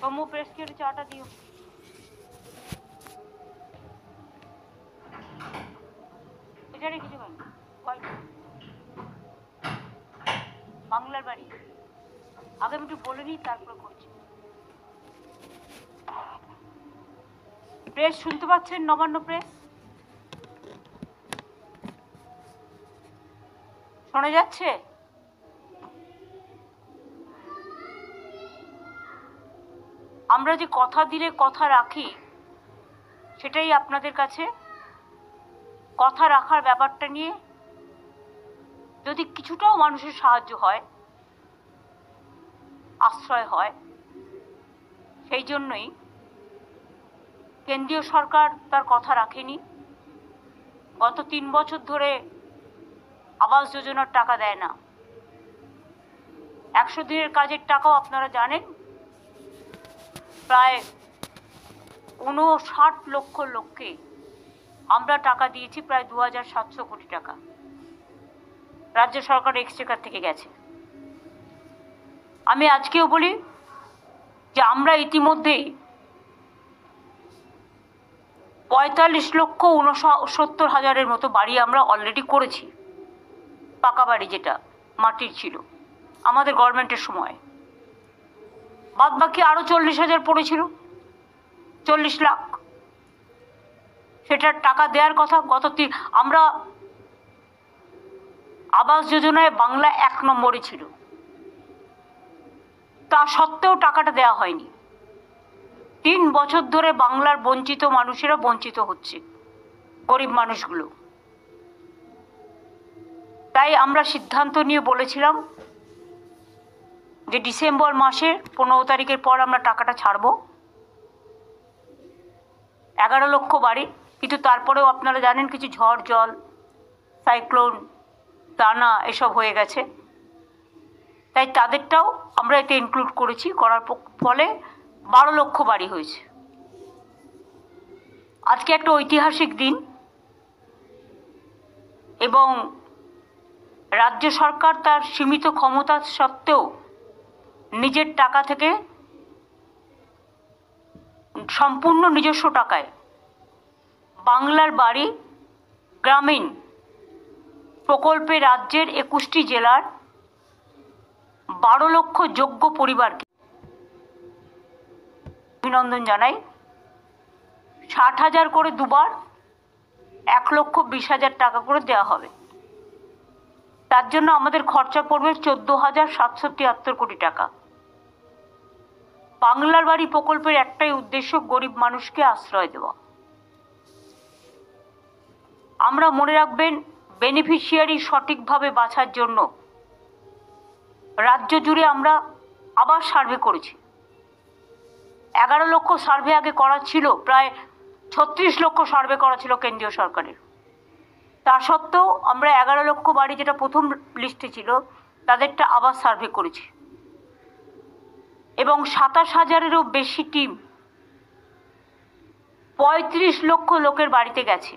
Somu press के चाटा दियो এটারে কিছু বল কল বাংলার বাড়ি আগে আমি একটু বলে নিই তারপর করছি। প্রেস শুনতে পাচ্ছেন? নবান্ন প্রেস শোনা যাচ্ছে? আমরা যে কথা দিলে কথা রাখি, সেটাই আপনাদের কাছে কথা রাখার ব্যাপারটা নিয়ে যদি কিছুটাও মানুষের সাহায্য হয়, আশ্রয় হয়, সেই জন্যই কেন্দ্রীয় সরকার তার কথা রাখেনি। গত 3 বছর ধরে আবাস যোজনার টাকা দেয় না। 100 দিনের কাজের টাকাও আপনারা জানেন প্রায় 59 লক্ষ লোককে আমরা টাকা দিয়েছি, প্রায় 2700 কোটি টাকা রাজ্য সরকার এক্সচেকার থেকে গেছে। আমি আজকেও বলি যে আমরা ইতিমধ্যেই 45,69,000 মতো বাড়ি আমরা অলরেডি করেছি, পাকা বাড়ি যেটা মাটির ছিল আমাদের গভর্নমেন্টের সময়। বাদ বাকি আরো 40,000 পড়েছিল, 40 লাখ, সেটার টাকা দেওয়ার কথা। আমরা আবাস যোজনায় বাংলা 1 নম্বরে ছিল, তা সত্ত্বেও টাকাটা দেওয়া হয়নি। 3 বছর ধরে বাংলার বঞ্চিত মানুষেরা বঞ্চিত হচ্ছে, গরিব মানুষগুলো। তাই আমরা সিদ্ধান্ত নিয়ে বলেছিলাম যে ডিসেম্বর মাসের 15 তারিখের পর আমরা টাকাটা ছাড়বো, 11 লক্ষ বাড়ি। কিন্তু তারপরেও আপনারা জানেন কিছু ঝড় জল, সাইক্লোন, দানা এসব হয়ে গেছে, তাই তাদেরটাও আমরা এতে ইনক্লুড করেছি। করার ফলে 12 লক্ষ বাড়ি হয়েছে। আজকে একটা ঐতিহাসিক দিন এবং রাজ্য সরকার তার সীমিত ক্ষমতা সত্ত্বেও নিজের টাকা থেকে সম্পূর্ণ নিজস্ব টাকায় বাংলার বাড়ি গ্রামীণ প্রকল্পে রাজ্যের 21টি জেলার 12 লক্ষ যোগ্য পরিবারকে অভিনন্দন জানাই। 60,000 করে দুবার 1,20,000 টাকা করে দেওয়া হবে। তার জন্য আমাদের খরচা পড়বে 14,773 কোটি টাকা। বাংলার বাড়ি প্রকল্পের একটাই উদ্দেশ্য, গরিব মানুষকে আশ্রয় দেওয়া। আমরা মনে রাখবেন, বেনিফিশিয়ারি সঠিকভাবে বাছার জন্য রাজ্য জুড়ে আমরা আবার সার্ভে করেছি। 11 লক্ষ সার্ভে আগে করা ছিল, প্রায় 36 লক্ষ সার্ভে করা ছিল কেন্দ্রীয় সরকারের। তা সত্ত্বেও আমরা 11 লক্ষ বাড়ি, যেটা প্রথম লিস্টে ছিল, তাদেরটা আবার সার্ভে করেছি এবং 27,000-এরও বেশি টিম 35 লক্ষ লোকের বাড়িতে গেছে।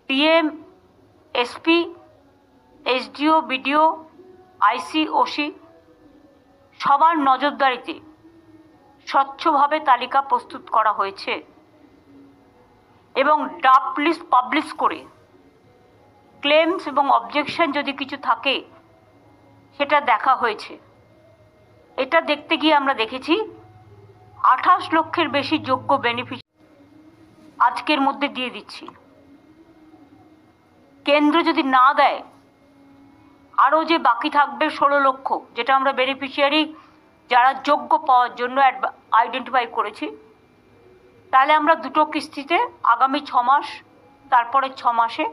পিএম, এসপি, এসডিও, বিডিও, আইসি, ওসি সবার নজরদারিতে স্বচ্ছভাবে তালিকা প্রস্তুত করা হয়েছে এবং ড্রাফট লিস্ট পাবলিশ করে ক্লেমস এবং অবজেকশন যদি কিছু থাকে সেটা দেখা হয়েছে। এটা দেখতে গিয়ে আমরা দেখেছি 28 লক্ষের বেশি যোগ্য বেনিফিশিয়ারি আজকের মধ্যে দিয়ে দিচ্ছি। কেন্দ্র যদি না দেয়, আরও যে বাকি থাকবে 16 লক্ষ, যেটা আমরা বেনিফিশিয়ারি যারা যোগ্য পাওয়ার জন্য আইডেন্টিফাই করেছি, তাহলে আমরা 2টো কিস্তিতে আগামী 6 মাস, তারপরে 6 মাসে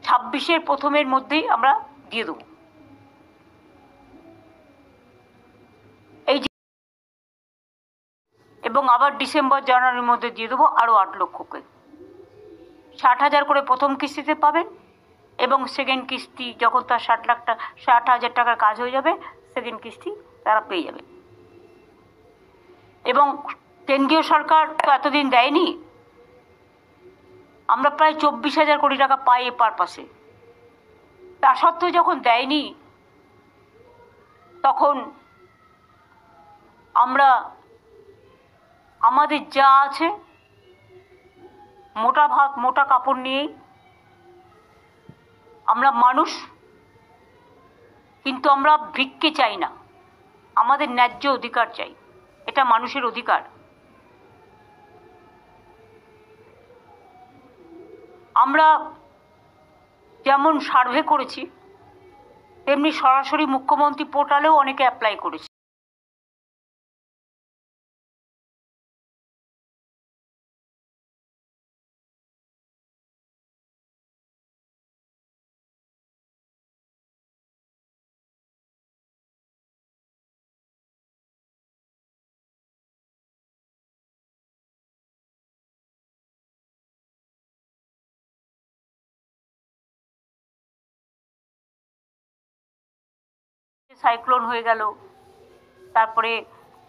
26-এর প্রথমের মধ্যেই আমরা দিয়ে দেবো। এই এবং আবার ডিসেম্বর জানুয়ারির মধ্যে দিয়ে দেবো আরও 8 লক্ষকে। 60,000 করে প্রথম কিস্তিতে পাবেন এবং সেকেন্ড কিস্তি যখন তার 60,000 টাকার কাজ হয়ে যাবে, সেকেন্ড কিস্তি তারা পেয়ে যাবে। এবং কেন্দ্রীয় সরকার তো এতদিন দেয়নি, আমরা প্রায় 24,000 কোটি টাকা পাই এ পারপাসে। তা সত্ত্বেও যখন দেয়নি, তখন আমরা আমাদের যা আছে মোটা ভাত মোটা কাপড় নিয়েই আমরা মানুষ, কিন্তু আমরা ভিক্ষে চাই না, আমাদের ন্যায্য অধিকার চাই। এটা মানুষের অধিকার। আমরা যেমন সার্ভে করেছি তেমনি সরাসরি মুখ্যমন্ত্রী পোর্টালেও অনেকে অ্যাপ্লাই করেছে। সাইক্লোন হয়ে গেল, তারপরে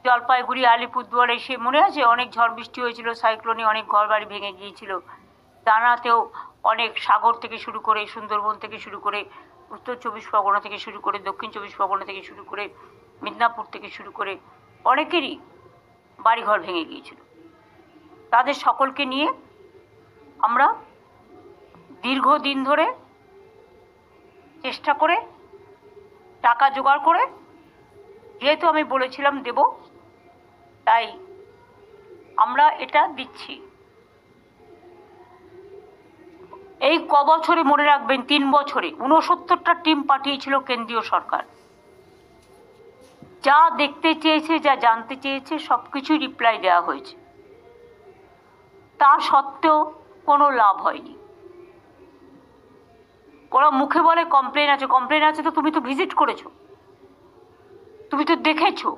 জলপাইগুড়ি আলিপুরদুয়ারে সে মনে আছে অনেক ঝড় বৃষ্টি হয়েছিল, সাইক্লোনে অনেক ঘরবাড়ি ভেঙে গিয়েছিল। দানাতেও অনেক, সাগর থেকে শুরু করে সুন্দরবন থেকে শুরু করে উত্তর চব্বিশ পরগনা থেকে শুরু করে দক্ষিণ চব্বিশ পরগনা থেকে শুরু করে মিদনাপুর থেকে শুরু করে অনেকেরই বাড়িঘর ভেঙে গিয়েছিল। তাদের সকলকে নিয়ে আমরা দীর্ঘদিন ধরে চেষ্টা করে টাকা জোগাড় করে, যেহেতু আমি বলেছিলাম দেব, তাই আমরা এটা দিচ্ছি। এই বছরে মনে রাখবেন, 3 বছরে 69টা টিম পাঠিয়েছিল কেন্দ্রীয় সরকার। যা দেখতে চেয়েছে, যা জানতে চেয়েছে সবকিছুই রিপ্লাই দেওয়া হয়েছে। তা সত্ত্বেও কোনো লাভ হয়নি। ওরা মুখে বলে কমপ্লেন আছে, কমপ্লেন আছে তো তুমি তো ভিজিট করেছো, তুমি তো দেখেছো,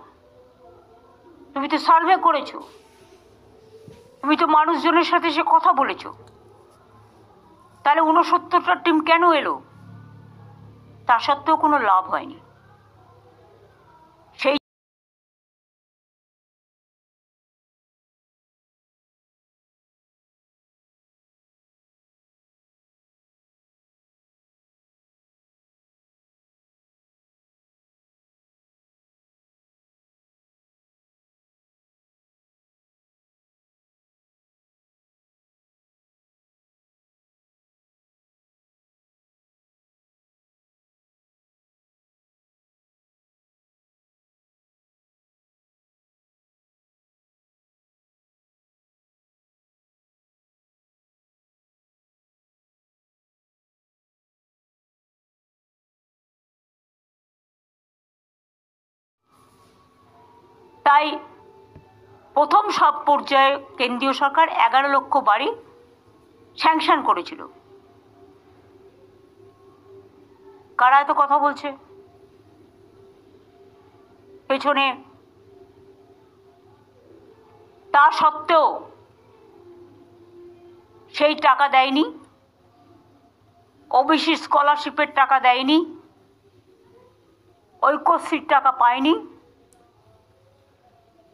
তুমি তো সার্ভে করেছো, তুমি তো মানুষজনের সাথে সে কথা বলেছো। তাহলে 69টা টিম কেন এলো? তা সত্ত্বেও কোনো লাভ হয়নি। সেই তাই প্রথম সব পর্যায়ে কেন্দ্রীয় সরকার 11 লক্ষ বাড়ি স্যাংশন করেছিল। কারা এত কথা বলছে পেছনে? তা সত্ত্বেও সেই টাকা দেয়নি, ওবিসি স্কলারশিপের টাকা দেয়নি, ঐক্যশ্রীর টাকা পায়নি,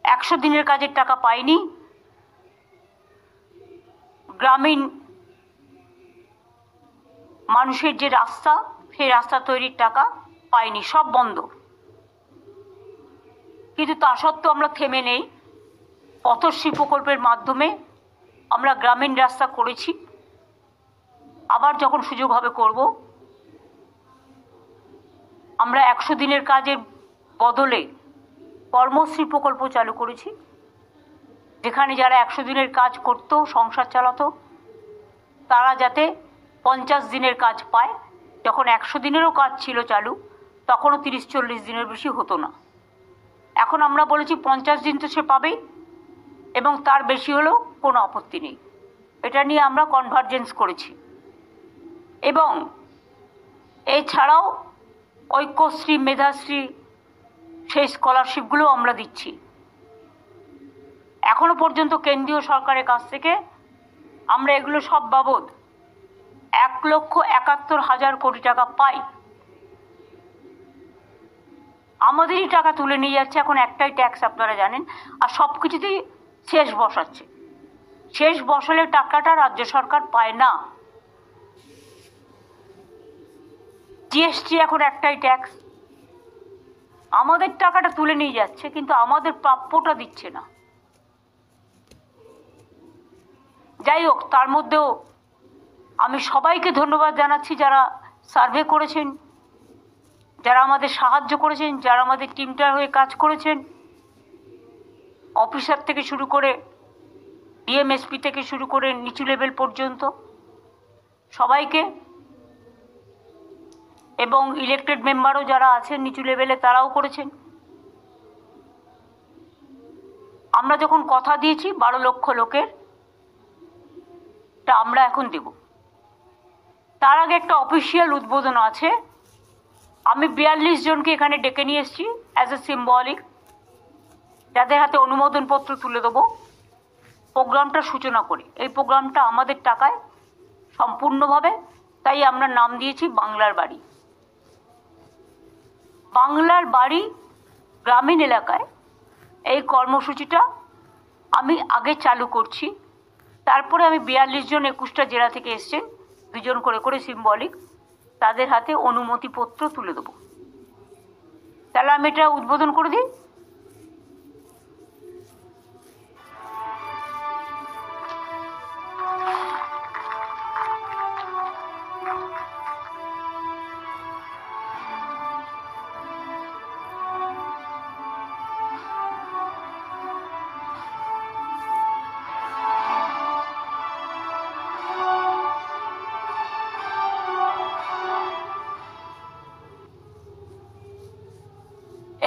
100 দিনের কাজের টাকা পায়নি, গ্রামীণ মানুষের যে রাস্তা, সেই রাস্তা তৈরির টাকা পায়নি, সব বন্ধ। কিন্তু তা সত্ত্বেও আমরা থেমে নেই। পথশ্রী প্রকল্পের মাধ্যমে আমরা গ্রামীণ রাস্তা করেছি, আবার যখন সুযোগ হবে করব। আমরা 100 দিনের কাজের বদলে কর্মশ্রী প্রকল্প চালু করেছি, যেখানে যারা 100 দিনের কাজ করতো, সংসার চালাতো, তারা যাতে 50 দিনের কাজ পায়। যখন 100 দিনেরও কাজ ছিল চালু, তখনও 30-40 দিনের বেশি হতো না। এখন আমরা বলেছি 50 দিন তো সে পাবেই, এবং তার বেশি হলেও কোনো আপত্তি নেই। এটা নিয়ে আমরা কনভার্জেন্স করেছি। এবং এছাড়াও ঐক্যশ্রী, মেধাশ্রী, সেই স্কলারশিপগুলো আমরা দিচ্ছি। এখনো পর্যন্ত কেন্দ্রীয় সরকারের কাছ থেকে আমরা এগুলো সব বাবদ 1,71,000 কোটি টাকা পাই। আমাদেরই টাকা তুলে নিয়ে যাচ্ছে। এখন একটাই ট্যাক্স আপনারা জানেন, আর সব কিছুতেই শেষ বসাচ্ছে। শেষ বসালে টাকাটা রাজ্য সরকার পায় না। জিএসটি এখন একটাই ট্যাক্স, আমাদের টাকাটা তুলে নিয়ে যাচ্ছে, কিন্তু আমাদের প্রাপ্যটা দিচ্ছে না। যাই হোক, তার মধ্যেও আমি সবাইকে ধন্যবাদ জানাচ্ছি যারা সার্ভে করেছেন, যারা আমাদের সাহায্য করেছেন, যারা আমাদের টিমটার হয়ে কাজ করেছেন, অফিসার থেকে শুরু করে ডিএমএসপি থেকে শুরু করে নিচু লেভেল পর্যন্ত সবাইকে, এবং ইলেক্টেড মেম্বারও যারা আছেন নিচু লেভেলে তারাও করেছেন। আমরা যখন কথা দিয়েছি 12 লক্ষ লোকের তা আমরা এখন দেব। তার আগে একটা অফিসিয়াল উদ্বোধন আছে। আমি 42 জনকে এখানে ডেকে নিয়ে এসেছি অ্যাজ এ সিম্বলিক, যাদের হাতে অনুমোদনপত্র তুলে দেবো প্রোগ্রামটা সূচনা করে। এই প্রোগ্রামটা আমাদের টাকায় সম্পূর্ণভাবে, তাই আমরা নাম দিয়েছি বাংলার বাড়ি। বাংলার বাড়ি গ্রামীণ এলাকায় এই কর্মসূচিটা আমি আগে চালু করছি। তারপরে আমি 42 জন 21টা জেলা থেকে এসছেন, 2 জন করে করে সিম্বলিক, তাদের হাতে অনুমতিপত্র তুলে দেবো। তাহলে আমি এটা উদ্বোধন করে দিই।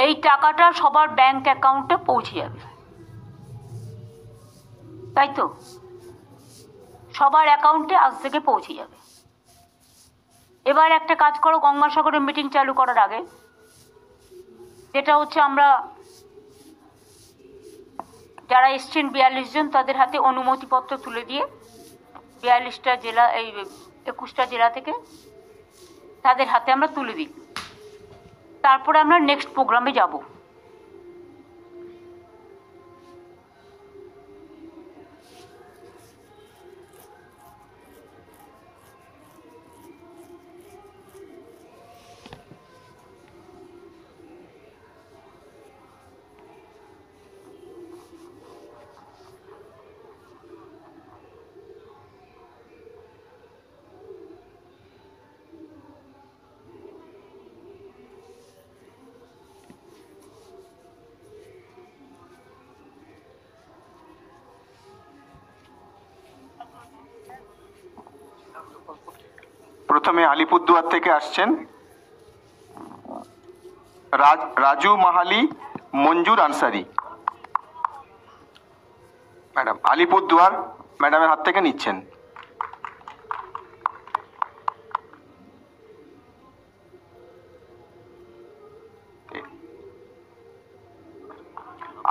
এই টাকাটা সবার ব্যাংক অ্যাকাউন্টে পৌঁছে যাবে, তাই তো? সবার অ্যাকাউন্টে আজ থেকে পৌঁছে যাবে। এবার একটা কাজ করো, গঙ্গাসাগরের মিটিং চালু করার আগে, যেটা হচ্ছে আমরা যারা এসছেন 42 জন তাদের হাতে অনুমতিপত্র তুলে দিয়ে 42টা জেলা, এই 21টা জেলা থেকে তাদের হাতে আমরা তুলে দিই। তারপরে আমরা নেক্সট প্রোগ্রামে যাব। প্রথমে আলিপুরদুয়ার থেকে আসছেন রাজু মাহালি মঞ্জুর আনসারি। ম্যাডাম আলিপুরদুয়ার ম্যাডামের হাত থেকে নিচ্ছেন।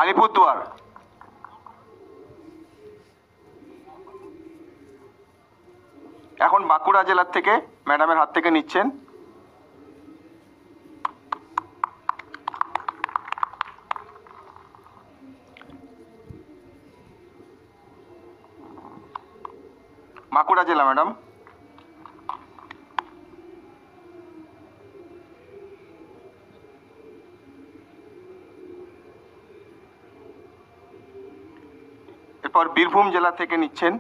আলিপুরদুয়ার, এখন বাঁকুড়া জেলার থেকে ম্যাডামের হাত থেকে নিচ্ছেন। বাঁকুড়া জেলা ম্যাডাম। এরপর বীরভূম জেলা থেকে নিচ্ছেন।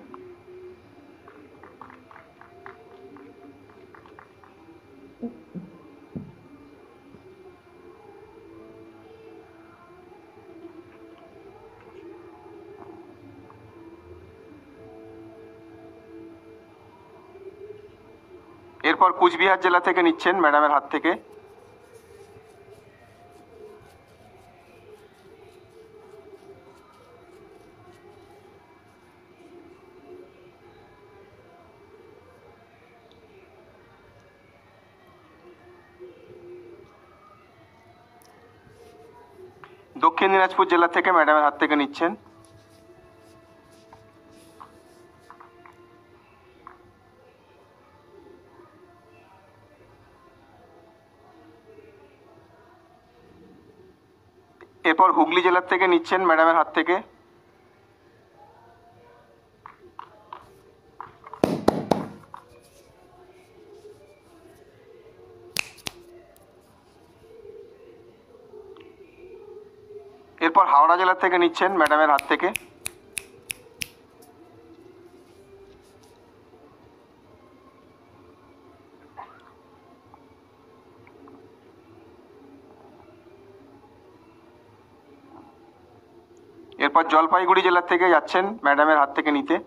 এরপর কুচবিহার জেলা থেকে নিচ্ছেন ম্যাডামের হাত থেকে। দক্ষিণ দিনাজপুর জেলা থেকে ম্যাডামের হাত থেকে নিচ্ছেন। এরপর হুগলি জেলার থেকে নিচ্ছেন ম্যাডামের হাত থেকে। এরপর হাওড়া জেলা থেকে নিচ্ছেন ম্যাডামের হাত থেকে। এরপর জলপাইগুড়ি জেলা থেকে যাচ্ছেন ম্যাডামের হাত থেকে নিতে।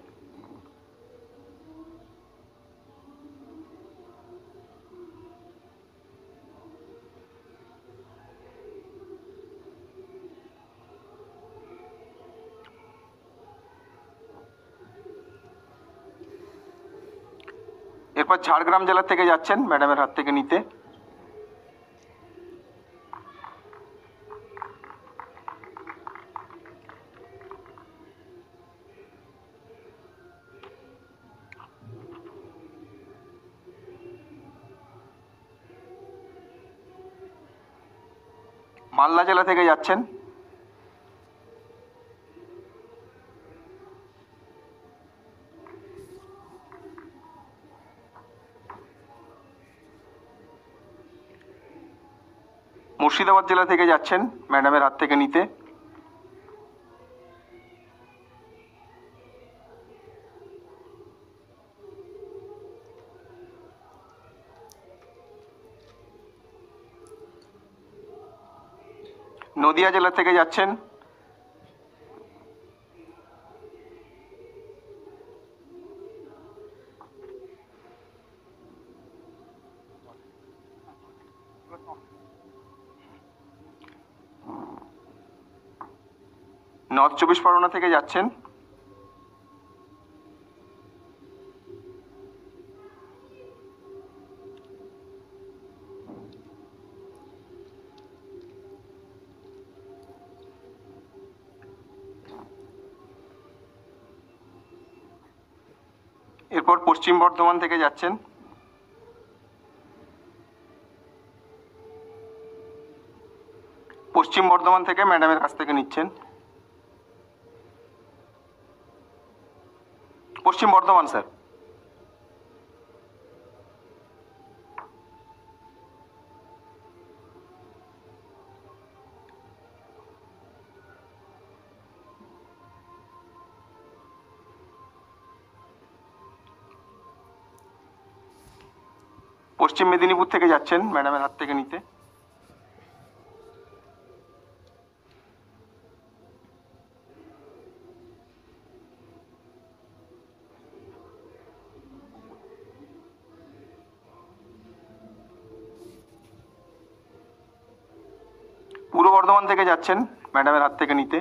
এরপর ঝাড়গ্রাম জেলা থেকে যাচ্ছেন ম্যাডামের হাত থেকে নিতে। মালদা জেলা থেকে যাচ্ছেন। মুর্শিদাবাদ জেলা থেকে যাচ্ছেন ম্যাডামের হাত থেকে নিতে। নদিয়া জেলা থেকে যাচ্ছেন। নর্থ চব্বিশ পরগনা থেকে যাচ্ছেন। এরপর পশ্চিম বর্ধমান থেকে যাচ্ছেন। পশ্চিম বর্ধমান থেকে ম্যাডামের কাছ থেকে নিচ্ছেন। পশ্চিম বর্ধমান স্যার। পশ্চিম মেদিনীপুর থেকে যাচ্ছেন ম্যাডামের হাত থেকে নিতে। পূর্ব বর্ধমান থেকে যাচ্ছেন ম্যাডামের হাত থেকে নিতে।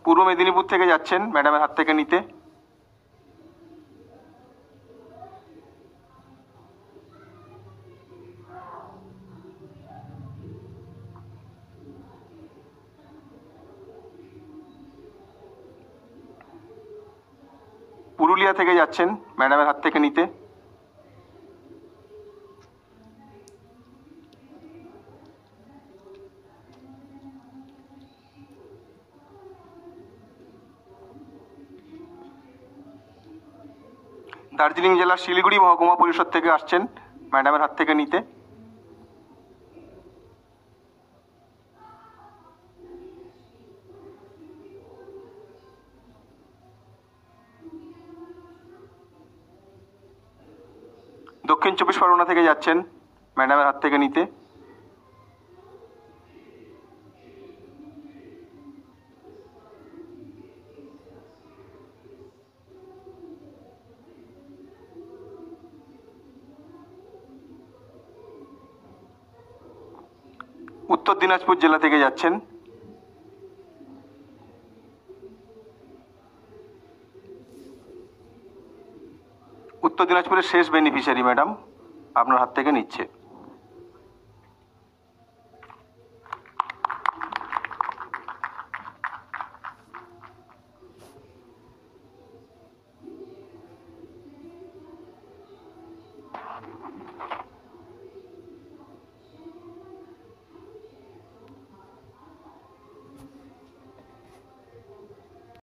পূর্ব মেদিনীপুর থেকে যাচ্ছেন ম্যাডামের হাত থেকে নিতে। পুরুলিয়া থেকে যাচ্ছেন ম্যাডামের হাত থেকে নিতে। দার্জিলিং জেলার শিলিগুড়ি মহকুমা পরিষদ থেকে আসছেন ম্যাডামের হাত থেকে নিতে। দক্ষিণ চব্বিশ পরগনা থেকে যাচ্ছেন ম্যাডামের হাত থেকে নিতে। উত্তর দিনাজপুর জেলা থেকে যাচ্ছেন। উত্তর দিনাজপুরের শেষ বেনিফিশিয়ারি ম্যাডাম আপনার হাত থেকে নিচ্ছে।